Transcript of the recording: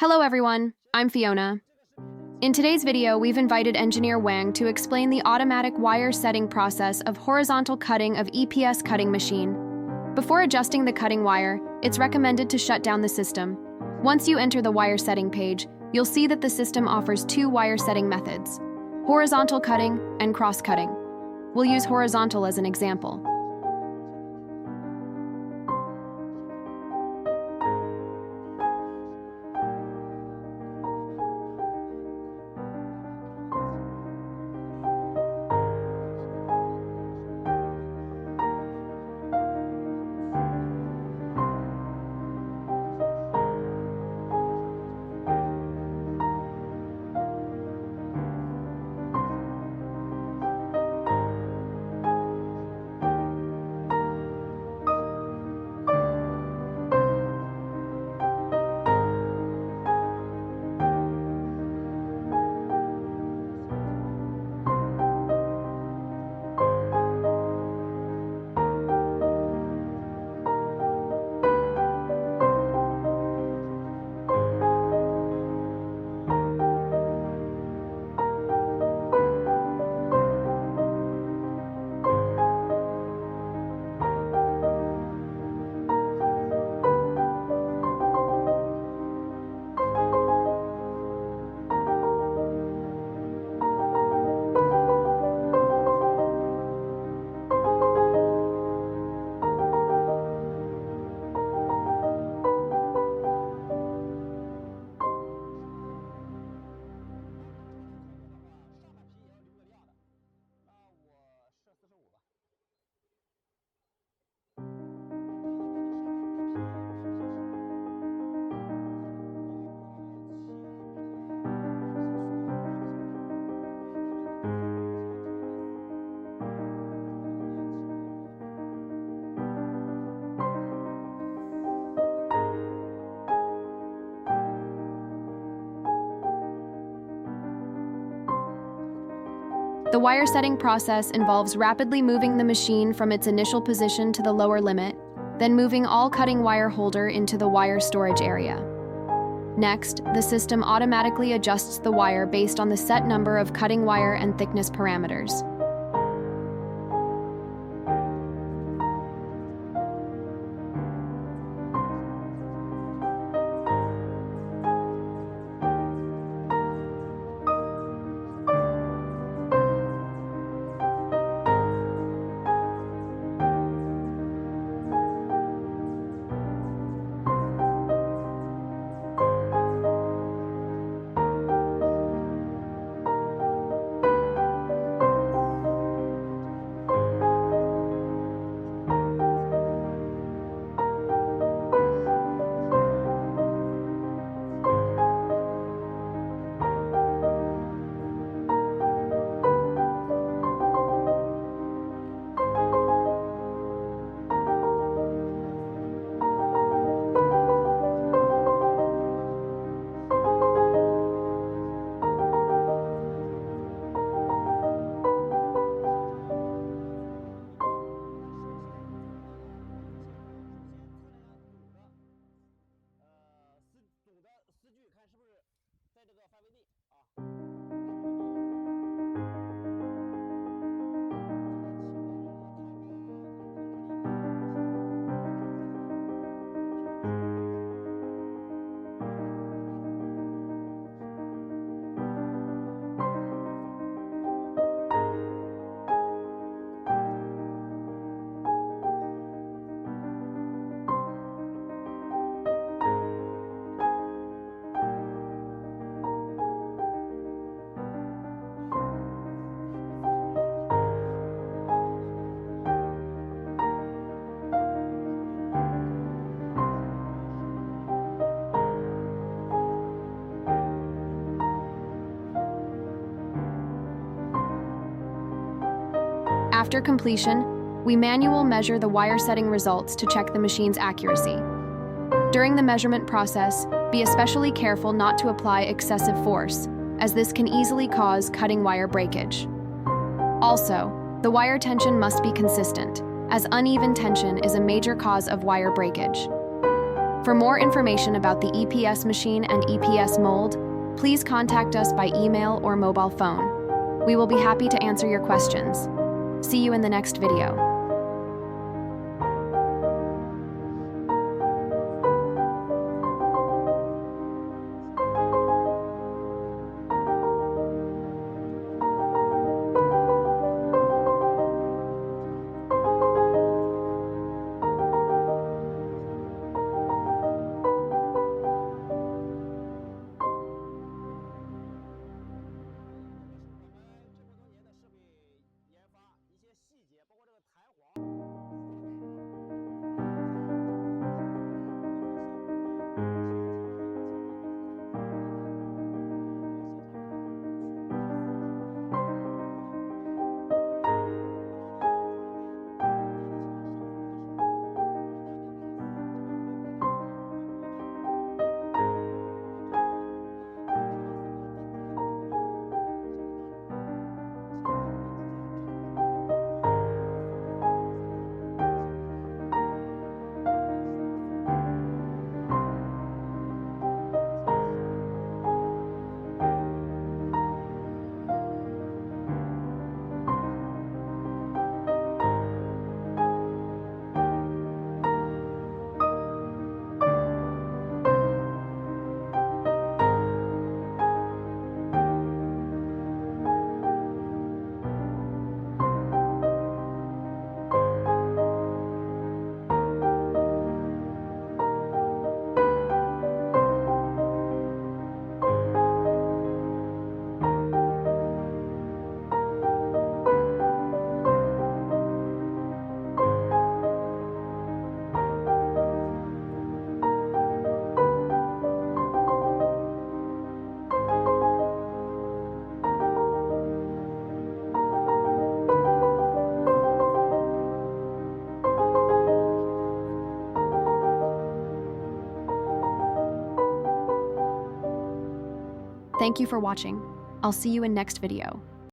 Hello everyone, I'm Fiona. In today's video, we've invited engineer Wang to explain the automatic wire setting process of horizontal cutting of EPS cutting machine. Before adjusting the cutting wire, it's recommended to shut down the system. Once you enter the wire setting page, you'll see that the system offers two wire setting methods: horizontal cutting and cross cutting. We'll use horizontal as an example. The wire setting process involves rapidly moving the machine from its initial position to the lower limit, then moving all cutting wire holder into the wire storage area. Next, the system automatically adjusts the wire based on the set number of cutting wire and thickness parameters. After completion, we manually measure the wire setting results to check the machine's accuracy. During the measurement process, be especially careful not to apply excessive force, as this can easily cause cutting wire breakage. Also, the wire tension must be consistent, as uneven tension is a major cause of wire breakage. For more information about the EPS machine and EPS mold, please contact us by email or mobile phone. We will be happy to answer your questions. See you in the next video. Thank you for watching. I'll see you in next video.